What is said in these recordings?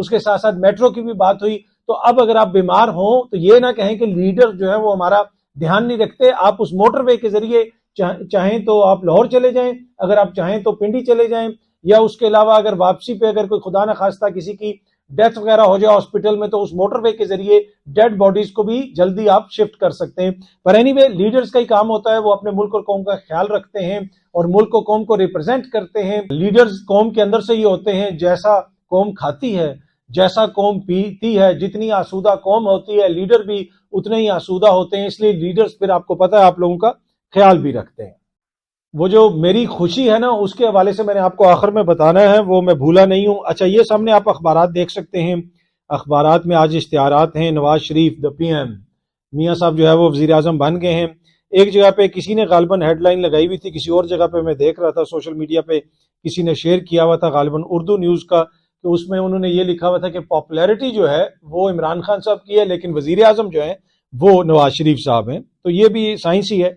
اس کے ساتھ ساتھ میٹرو کی بھی بات ہوئی. تو اب اگر آپ بیمار ہوں تو یہ نہ کہیں کہ لیڈر جو ہے وہ ہمارا دھیان نہیں رکھتے. آپ اس موٹر وے کے ذریعے چاہیں تو آپ لاہور چلے جائیں, اگر آپ چاہیں تو پنڈی چلے جائیں, یا اس کے علاوہ اگر واپسی پہ اگر کوئی خدا نہ خواستہ کسی کی ڈیتھ وغیرہ ہو جائے ہاسپٹل میں, تو اس موٹر وے کے ذریعے ڈیڈ باڈیز کو بھی جلدی آپ شفٹ کر سکتے ہیں. پر اینی وے لیڈرز کا ہی کام ہوتا ہے, وہ اپنے ملک اور قوم کا خیال رکھتے ہیں اور ملک و قوم کو ریپرزینٹ کرتے ہیں. لیڈرز قوم کے اندر سے ہی ہوتے ہیں, جیسا قوم کھاتی ہے, جیسا قوم پیتی ہے, جتنی آسودہ قوم ہوتی ہے لیڈر بھی اتنے ہی آسودہ ہوتے ہیں. اس لیے لیڈرز پھر آپ کو پتہ ہے آپ لوگوں کا خیال بھی رکھتے ہیں. وہ جو میری خوشی ہے نا, اس کے حوالے سے میں نے آپ کو آخر میں بتانا ہے, وہ میں بھولا نہیں ہوں. اچھا, یہ سامنے آپ اخبارات دیکھ سکتے ہیں. اخبارات میں آج اشتہارات ہیں. نواز شریف دا پی ایم, میاں صاحب جو ہے وہ وزیر اعظم بن گئے ہیں. ایک جگہ پہ کسی نے غالباً ہیڈ لائن لگائی ہوئی تھی, کسی اور جگہ پہ میں دیکھ رہا تھا سوشل میڈیا پہ کسی نے شیئر کیا ہوا تھا, غالباً اردو نیوز کا, کہ اس میں انہوں نے یہ لکھا ہوا تھا کہ پاپولیرٹی جو ہے وہ عمران خان صاحب کی ہے, لیکن وزیر اعظم جو ہیں وہ نواز شریف صاحب ہیں. تو یہ بھی سائنسی ہے.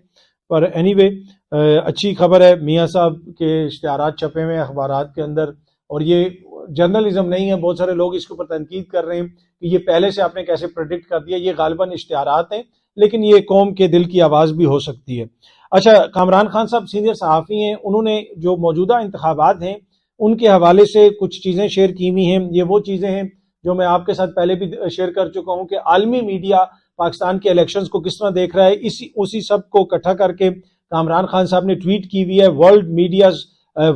پر اینی وے اچھی خبر ہے, میاں صاحب کے اشتہارات چھپے ہوئے اخبارات کے اندر, اور یہ جرنلزم نہیں ہے. بہت سارے لوگ اس کے اوپر تنقید کر رہے ہیں کہ یہ پہلے سے آپ نے کیسے پریڈکٹ کر دیا. یہ غالباً اشتہارات ہیں, لیکن یہ قوم کے دل کی آواز بھی ہو سکتی ہے. اچھا, کامران خان صاحب سینئر صحافی ہیں, انہوں نے جو موجودہ انتخابات ہیں ان کے حوالے سے کچھ چیزیں شیئر کی ہوئی ہیں. یہ وہ چیزیں ہیں جو میں آپ کے ساتھ پہلے بھی شیئر کر چکا ہوں کہ عالمی میڈیا پاکستان کے الیکشنز کو کس طرح دیکھ رہا ہے. اسی سب کو اکٹھا کر کے کامران خان صاحب نے ٹویٹ کی ہوئی ہے, ورلڈ میڈیاز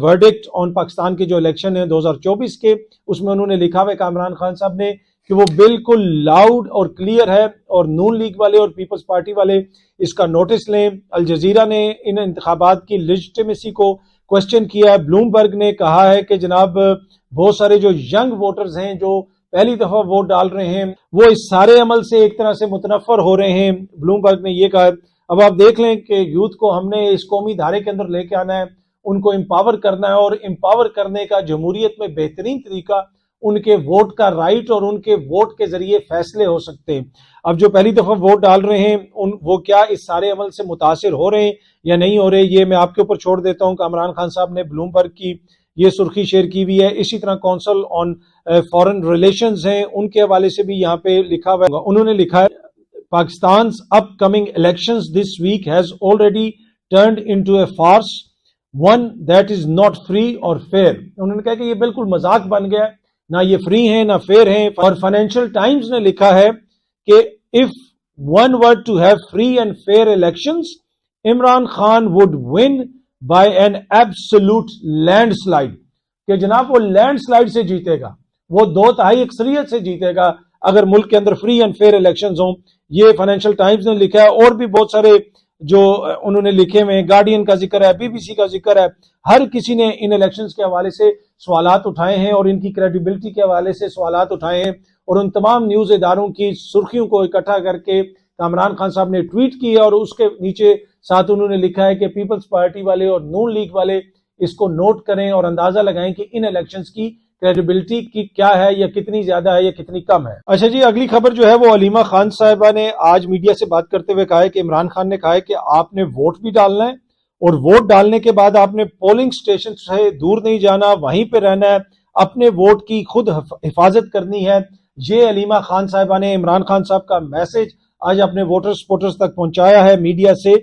ورڈکٹ آن پاکستان کے جو الیکشن ہیں 2024 کے. اس میں انہوں نے لکھا ہوا ہے کامران خان صاحب نے کہ وہ بالکل لاؤڈ اور کلیئر ہے, اور نون لیگ والے اور پیپلز پارٹی والے اس کا نوٹس لیں. الجزیرہ نے ان انتخابات کی لیجٹمیسی کو کوشچن کیا ہے. بلوم برگ نے کہا ہے کہ جناب بہت سارے جو ینگ ووٹرز ہیں جو پہلی دفعہ ووٹ ڈال رہے ہیں وہ اس سارے عمل سے ایک طرح سے متنفر ہو رہے ہیں. بلوم برگ نے یہ کہا. اب آپ دیکھ لیں کہ یوتھ کو ہم نے اس قومی دھارے کے اندر لے کے آنا ہے, ان کو امپاور کرنا ہے, اور امپاور کرنے کا جمہوریت میں بہترین طریقہ ان کے ووٹ کا رائٹ اور ان کے ووٹ کے ذریعے فیصلے ہو سکتے ہیں. اب جو پہلی دفعہ ووٹ ڈال رہے ہیں وہ کیا اس سارے عمل سے متاثر ہو رہے ہیں یا نہیں ہو رہے, یہ میں آپ کے اوپر چھوڑ دیتا ہوں. کامران خان صاحب نے بلوم برگ کی یہ سرخی شیئر کی ہوئی ہے. اسی طرح کونسل آن فارن ریلیشنز ہیں, ان کے حوالے سے بھی یہاں پہ لکھا ہوا ہے. انہوں نے لکھا ہے Pakistan's upcoming elections this week has already turned into a farce, one that is not free or fair. انہوں نے کہا کہ یہ بالکل مذاق بن گیا ہے, نہ یہ فری ہیں نہ فیئر ہیں. اور فائنینشل ٹائمز نے لکھا ہے کہ if one were to have free and fair elections, Imran Khan would win by an absolute landslide. کہ جناب وہ لینڈ سلائڈ سے جیتے گا, وہ 2/3 اکثریت سے جیتے گا اگر ملک کے اندر فری اینڈ فیئر الیکشنز ہوں. یہ فائنینشل ٹائمز نے لکھا ہے, اور بھی بہت سارے جو انہوں نے لکھے ہوئے ہیں, گارڈین کا ذکر ہے, بی بی سی کا ذکر ہے. ہر کسی نے ان الیکشنز کے حوالے سے سوالات اٹھائے ہیں اور ان کی کریڈیبلٹی کے حوالے سے سوالات اٹھائے ہیں, اور ان تمام نیوز اداروں کی سرخیوں کو اکٹھا کر کے کامران خان صاحب نے ٹویٹ کی ہے. اور اس کے نیچے ساتھ انہوں نے لکھا ہے کہ پیپلز پارٹی والے اور نون لیگ والے اس کو نوٹ کریں اور اندازہ لگائیں کہ ان الیکشنز کی کریڈیبلٹی کی کیا ہے, یا کتنی زیادہ ہے یا کتنی کم ہے. اچھا جی, اگلی خبر جو ہے وہ علیمہ خان صاحبہ نے آج میڈیا سے بات کرتے ہوئے کہا ہے کہ عمران خان نے کہا ہے کہ آپ نے ووٹ بھی ڈالنا ہے, اور ووٹ ڈالنے کے بعد آپ نے پولنگ سٹیشن سے دور نہیں جانا, وہیں پہ رہنا ہے, اپنے ووٹ کی خود حفاظت کرنی ہے. یہ علیمہ خان صاحبہ نے عمران خان صاحب کا میسج آج اپنے ووٹرز تک پہنچایا ہے میڈیا سے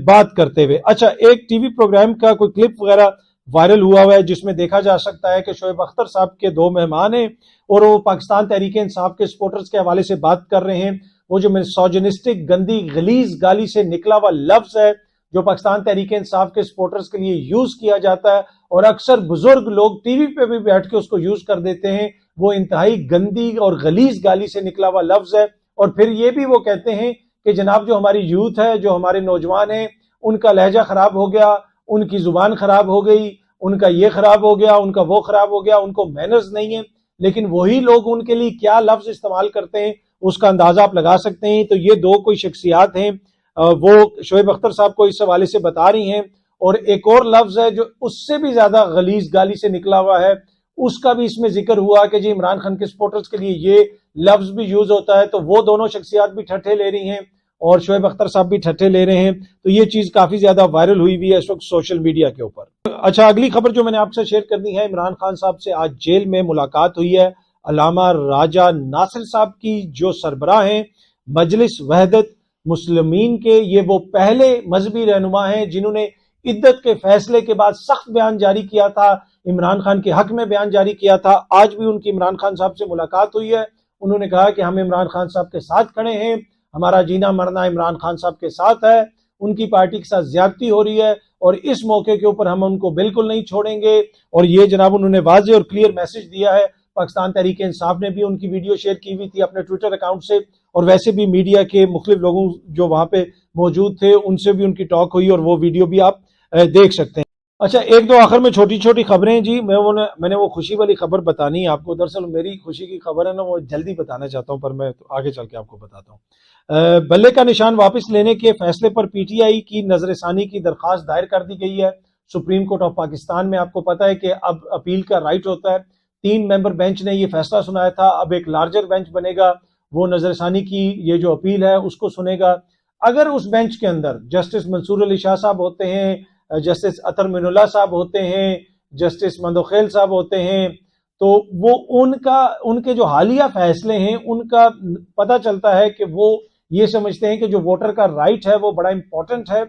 بات کرتے ہوئے. اچھا, ایک ٹی وی پروگرام کا کوئی کلپ وغیرہ وائرل ہوا ہے جس میں دیکھا جا سکتا ہے کہ شعیب اختر صاحب کے 2 مہمان ہیں, اور وہ پاکستان تحریک انصاف کے سپورٹرز کے حوالے سے بات کر رہے ہیں. وہ جو میسوجنسٹک گندی غلیظ گالی سے نکلا ہوا لفظ ہے جو پاکستان تحریک انصاف کے سپورٹرز کے لیے یوز کیا جاتا ہے, اور اکثر بزرگ لوگ ٹی وی پہ بھی بیٹھ کے اس کو یوز کر دیتے ہیں, وہ انتہائی گندی اور غلیظ گالی سے نکلا ہوا لفظ ہے. اور پھر یہ بھی وہ کہتے ہیں کہ جناب جو ہماری یوتھ ہے, جو ہمارے نوجوان ہیں, ان کا لہجہ خراب ہو گیا, ان کی زبان خراب ہو گئی, ان کا یہ خراب ہو گیا, ان کا وہ خراب ہو گیا, ان کو مینرز نہیں ہیں. لیکن وہی لوگ ان کے لیے کیا لفظ استعمال کرتے ہیں اس کا اندازہ آپ لگا سکتے ہیں. تو یہ 2 کوئی شخصیات ہیں, وہ شعیب اختر صاحب کو اس حوالے سے بتا رہی ہیں. اور ایک اور لفظ ہے جو اس سے بھی زیادہ غلیظ گالی سے نکلا ہوا ہے, اس کا بھی اس میں ذکر ہوا کہ جی عمران خان کے سپورٹرز کے لیے یہ لفظ بھی یوز ہوتا ہے. تو وہ دونوں شخصیات بھی ٹھٹھے لے رہی ہیں اور شعیب اختر صاحب بھی ٹھٹھے لے رہے ہیں. تو یہ چیز کافی زیادہ وائرل ہوئی ہوئی ہے اس وقت سوشل میڈیا کے اوپر. اچھا, اگلی خبر جو میں نے آپ سے شیئر کرنی ہے, عمران خان صاحب سے آج جیل میں ملاقات ہوئی ہے. علامہ راجہ ناصر صاحب کی جو سربراہ ہیں مجلس وحدت مسلمین کے، یہ وہ پہلے مذہبی رہنما ہیں جنہوں نے عدت کے فیصلے کے بعد سخت بیان جاری کیا تھا، عمران خان کے حق میں بیان جاری کیا تھا۔ آج بھی ان کی عمران خان صاحب سے ملاقات ہوئی ہے، انہوں نے کہا کہ ہم عمران خان صاحب کے ساتھ کھڑے ہیں، ہمارا جینا مرنا عمران خان صاحب کے ساتھ ہے، ان کی پارٹی کے ساتھ زیادتی ہو رہی ہے اور اس موقع کے اوپر ہم ان کو بالکل نہیں چھوڑیں گے۔ اور یہ جناب انہوں نے واضح اور کلیئر میسج دیا ہے۔ پاکستان تحریک انصاف نے بھی ان کی ویڈیو شیئر کی ہوئی تھی اپنے ٹویٹر اکاؤنٹ سے، اور ویسے بھی میڈیا کے مختلف لوگوں جو وہاں پہ موجود تھے ان سے بھی ان کی ٹاک ہوئی، اور وہ ویڈیو بھی آپ دیکھ سکتے ہیں۔ اچھا، ایک دو آخر میں چھوٹی چھوٹی خبریں جی، میں نے وہ خوشی والی خبر بتانی ہے آپ کو۔ دراصل میری خوشی کی خبر ہے نا، وہ جلدی بتانا چاہتا ہوں، پر میں آگے چل کے آپ کو بتاتا ہوں۔ بلے کا نشان واپس لینے کے فیصلے پر پی ٹی آئی کی نظر ثانی کی درخواست دائر کر دی گئی ہے سپریم کورٹ آف پاکستان میں۔ آپ کو پتا ہے کہ اب اپیل کا رائٹ ہوتا ہے، 3 ممبر بینچ نے یہ فیصلہ سنایا تھا، اب ایک لارجر بینچ بنے گا، وہ نظر ثانی کی یہ جو اپیل ہے اس کو سنے گا۔ اگر اس بینچ کے اندر جسٹس منصور علی شاہ صاحب ہوتے ہیں، جسٹس اطہر من اللہ صاحب ہوتے ہیں، جسٹس مندوخیل صاحب ہوتے ہیں، تو وہ ان کے جو حالیہ فیصلے ہیں ان کا پتہ چلتا ہے کہ وہ یہ سمجھتے ہیں کہ جو ووٹر کا رائٹ ہے وہ بڑا امپورٹنٹ ہے،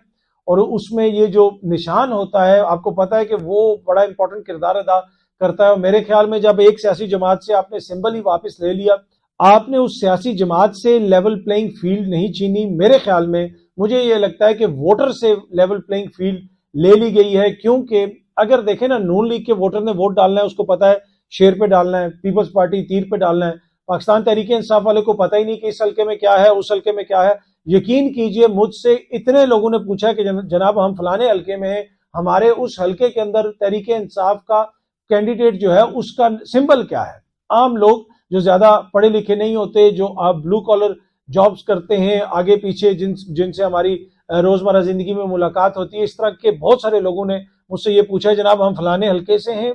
اور اس میں یہ جو نشان ہوتا ہے آپ کو پتا ہے کہ وہ بڑا امپورٹنٹ کردار ادا کرتا ہے۔ اور میرے خیال میں جب ایک سیاسی جماعت سے آپ نے سمبل ہی واپس لے لیا، آپ نے اس سیاسی جماعت سے لیول پلینگ فیلڈ نہیں چھینی۔ میرے خیال میں مجھے یہ لگتا ہے کہ ووٹر سے لیول پلینگ فیلڈ لے لی گئی ہے، کیونکہ اگر دیکھیں نا، نون لیگ کے ووٹر نے ووٹ ڈالنا ہے، اس کو پتا ہے شیر پہ ڈالنا ہے، پیپلز پارٹی تیر پہ ڈالنا ہے۔ پاکستان تحریک انصاف والے کو پتہ ہی نہیں کہ اس حلقے میں کیا ہے، اس حلقے میں کیا ہے۔ یقین کیجئے مجھ سے اتنے لوگوں نے پوچھا کہ جناب ہم فلانے حلقے میں ہیں، ہمارے اس حلقے کے اندر تحریک انصاف کا کینڈیڈیٹ جو ہے اس کا سمبل کیا ہے۔ عام لوگ جو زیادہ پڑھے لکھے نہیں ہوتے، جو بلو کالر جابز کرتے ہیں، آگے پیچھے جن سے ہماری روزمرہ زندگی میں ملاقات ہوتی ہے، اس طرح کے بہت سارے لوگوں نے مجھ سے یہ پوچھا جناب ہم فلانے حلقے سے ہیں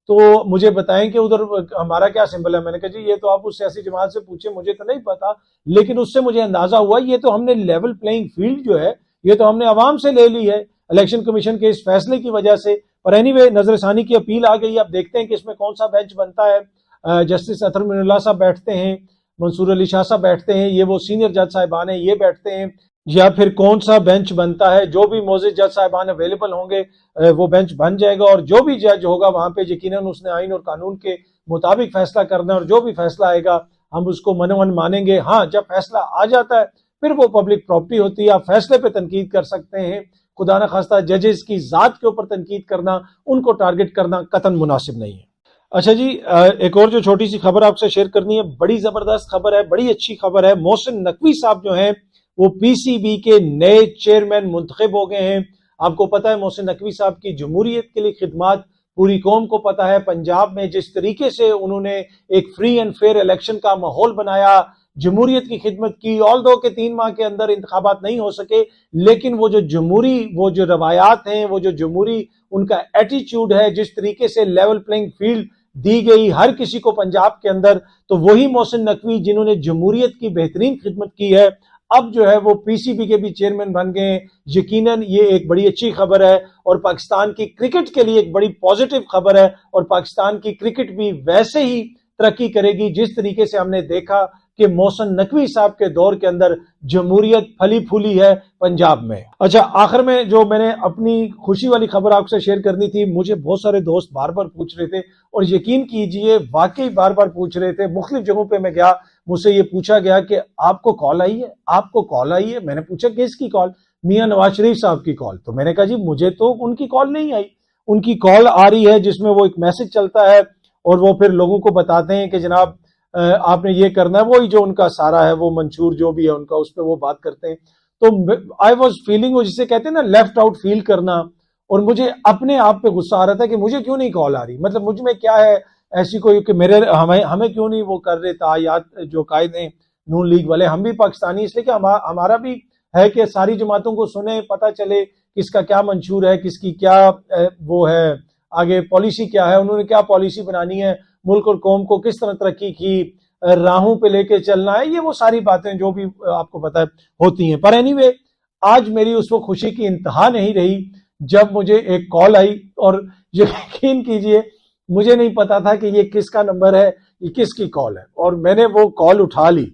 تو مجھے بتائیں کہ ادھر ہمارا کیا سمبل ہے۔ میں نے کہا جی یہ تو آپ اس سیاسی جماعت سے پوچھیں، مجھے تو نہیں پتا، لیکن اس سے مجھے اندازہ ہوا یہ تو ہم نے لیول پلینگ فیلڈ جو ہے یہ تو ہم نے عوام سے لے لی ہے الیکشن کمیشن کے اس فیصلے کی وجہ سے۔ پر اینی وے نظر ثانی کی اپیل آ گئی، اب دیکھتے ہیں کہ اس میں کون سا بینچ بنتا ہے۔ جسٹس اطہر من اللہ صاحب بیٹھتے ہیں، منصور علی شاہ صاحب بیٹھتے ہیں، یہ وہ سینئر جج صاحبان ہیں، یہ بیٹھتے ہیں، یا پھر کون سا بینچ بنتا ہے۔ جو بھی موزز جج صاحبان اویلیبل ہوں گے وہ بینچ بن جائے گا، اور جو بھی جج ہوگا وہاں پہ یقیناً اس نے آئین اور قانون کے مطابق فیصلہ کرنا ہے، اور جو بھی فیصلہ آئے گا ہم اس کو من مانیں گے۔ ہاں، جب فیصلہ آ جاتا ہے پھر وہ پبلک پراپرٹی ہوتی ہے، آپ فیصلے پہ تنقید کر سکتے ہیں، خدا نخواستہ ججز کی ذات کے اوپر تنقید کرنا، ان کو ٹارگٹ کرنا قطعاً مناسب نہیں ہے۔ اچھا جی، ایک اور جو چھوٹی سی خبر آپ سے شیئر کرنی ہے، بڑی زبردست خبر ہے، بڑی اچھی خبر ہے۔ محسن نقوی صاحب جو ہیں وہ پی سی بی کے نئے چیئرمین منتخب ہو گئے ہیں۔ آپ کو پتا ہے محسن نقوی صاحب کی جمہوریت کے لیے خدمات پوری قوم کو پتا ہے۔ پنجاب میں جس طریقے سے انہوں نے ایک فری اینڈ فیئر الیکشن کا ماحول بنایا، جمہوریت کی خدمت کی، آلدو کہ 3 ماہ کے اندر انتخابات نہیں ہو سکے، لیکن وہ جو روایات ہیں، وہ جو جمہوری ان کا ایٹیچیوڈ ہے، جس طریقے سے لیول پلینگ فیلڈ دی گئی ہر کسی کو پنجاب کے اندر، تو وہی محسن نقوی جنہوں نے جمہوریت کی بہترین خدمت کی ہے اب جو ہے وہ پی سی بی کے بھی چیئرمین بن گئے ہیں۔ یقیناً یہ ایک بڑی اچھی خبر ہے، اور پاکستان کی کرکٹ کے لیے ایک بڑی پازیٹیو خبر ہے، اور پاکستان کی کرکٹ بھی ویسے ہی ترقی کرے گی جس طریقے سے ہم نے دیکھا کہ محسن نقوی صاحب کے دور کے اندر جمہوریت پھلی پھولی ہے پنجاب میں۔ اچھا، آخر میں جو میں نے اپنی خوشی والی خبر آپ سے شیئر کرنی تھی، مجھے بہت سارے دوست بار بار پوچھ رہے تھے، اور یقین کیجئے واقعی بار بار پوچھ رہے تھے، مختلف جگہوں پہ میں گیا، مجھ سے یہ پوچھا گیا کہ آپ کو کال آئی ہے، آپ کو کال آئی ہے۔ میں نے پوچھا کہ اس کی کال؟ میاں نواز شریف صاحب کی کال۔ تو میں نے کہا جی مجھے تو ان کی کال نہیں آئی۔ ان کی کال آ رہی ہے جس میں وہ ایک میسج چلتا ہے، اور وہ پھر لوگوں کو بتاتے ہیں کہ جناب آپ نے یہ کرنا ہے، وہی جو ان کا سارا ہے وہ منشور جو بھی ہے ان کا، اس پہ وہ بات کرتے ہیں۔ تو آئی واز فیلنگ، وہ جسے کہتے ہیں نا لیفٹ آؤٹ فیل کرنا، اور مجھے اپنے آپ پہ غصہ آ رہا تھا کہ مجھے کیوں نہیں کال آ رہی، مطلب مجھ میں کیا ہے ایسی کوئی کہ ہمیں کیوں نہیں وہ کر رہے تعیات جو قائد ہیں نون لیگ والے، ہم بھی پاکستانی، اس لیے کہ ہمارا بھی ہے کہ ساری جماعتوں کو سنیں، پتہ چلے کس کا کیا منشور ہے، کس کی کیا وہ ہے، آگے پالیسی کیا ہے، انہوں نے کیا پالیسی بنانی ہے، ملک اور قوم کو کس طرح ترقی کی راہوں پہ لے کے چلنا ہے، یہ وہ ساری باتیں جو بھی آپ کو پتہ ہوتی ہیں۔ پر اینی وے آج میری اس وقت خوشی کی انتہا نہیں رہی جب مجھے ایک کال آئی، اور یقین کیجئے مجھے نہیں پتا تھا کہ یہ کس کا نمبر ہے، یہ کس کی کال ہے، اور میں نے وہ کال اٹھا لی،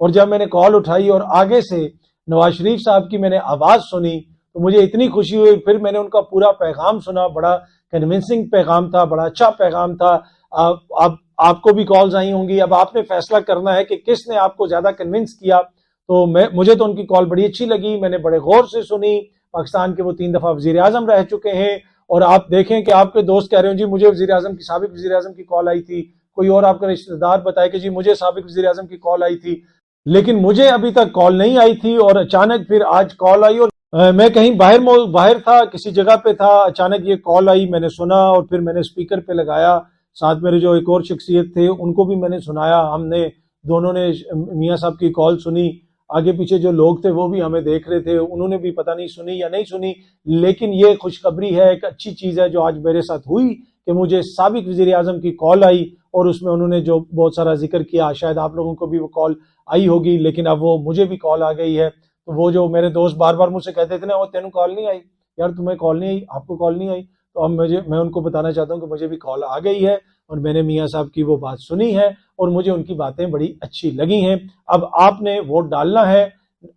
اور جب میں نے کال اٹھائی اور آگے سے نواز شریف صاحب کی میں نے آواز سنی تو مجھے اتنی خوشی ہوئی۔ پھر میں نے ان کا پورا پیغام سنا، بڑا کنونسنگ پیغام تھا، بڑا اچھا پیغام تھا۔ اب آپ کو بھی کالز آئی ہوں گی، اب آپ نے فیصلہ کرنا ہے کہ کس نے آپ کو زیادہ کنونس کیا۔ تو مجھے تو ان کی کال بڑی اچھی لگی، میں نے بڑے غور سے سنی۔ پاکستان کے وہ 3 دفعہ وزیر اعظم رہ چکے ہیں، اور آپ دیکھیں کہ آپ کے دوست کہہ رہے ہیں جی مجھے وزیر اعظم کی، سابق وزیر اعظم کی کال آئی تھی، کوئی اور آپ کا رشتہ دار بتائے کہ جی مجھے سابق وزیر اعظم کی کال آئی تھی، لیکن مجھے ابھی تک کال نہیں آئی تھی، اور اچانک پھر آج کال آئی، اور میں کہیں باہر تھا، کسی جگہ پہ تھا، اچانک یہ کال آئی، میں نے سنا، اور پھر میں نے اسپیکر پہ لگایا، ساتھ میرے جو ایک اور شخصیت تھے ان کو بھی میں نے سنایا، ہم نے دونوں نے میاں صاحب کی کال سنی، آگے پیچھے جو لوگ تھے وہ بھی ہمیں دیکھ رہے تھے، انہوں نے بھی پتہ نہیں سنی یا نہیں سنی، لیکن یہ خوشخبری ہے، ایک اچھی چیز ہے جو آج میرے ساتھ ہوئی کہ مجھے سابق وزیر اعظم کی کال آئی، اور اس میں انہوں نے جو بہت سارا ذکر کیا، شاید آپ لوگوں کو بھی وہ کال آئی ہوگی، لیکن اب وہ مجھے بھی کال آ گئی ہے۔ تو وہ جو میرے دوست بار بار مجھ سے کہتے تھے نا، وہ تینوں کال نہیں آئی یار، تمہیں کال نہیں آئی، آپ کو کال نہیں آئی، تو اب میں ان کو بتانا چاہتا ہوں کہ مجھے بھی کال آ گئی ہے، اور میں نے میاں صاحب کی وہ بات سنی ہے، اور مجھے ان کی باتیں بڑی اچھی لگی ہیں۔ اب آپ نے ووٹ ڈالنا ہے،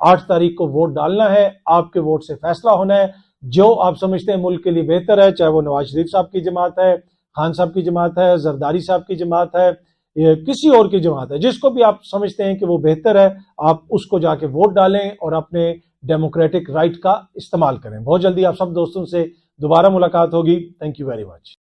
8 تاریخ کو ووٹ ڈالنا ہے، آپ کے ووٹ سے فیصلہ ہونا ہے، جو آپ سمجھتے ہیں ملک کے لیے بہتر ہے، چاہے وہ نواز شریف صاحب کی جماعت ہے، خان صاحب کی جماعت ہے، زرداری صاحب کی جماعت ہے، یا کسی اور کی جماعت ہے، جس کو بھی آپ سمجھتے ہیں کہ وہ بہتر ہے، آپ اس کو جا کے ووٹ ڈالیں اور اپنے ڈیموکریٹک رائٹ کا استعمال کریں۔ بہت جلدی آپ سب دوستوں سے دوبارہ ملاقات ہوگی۔ Thank you very much.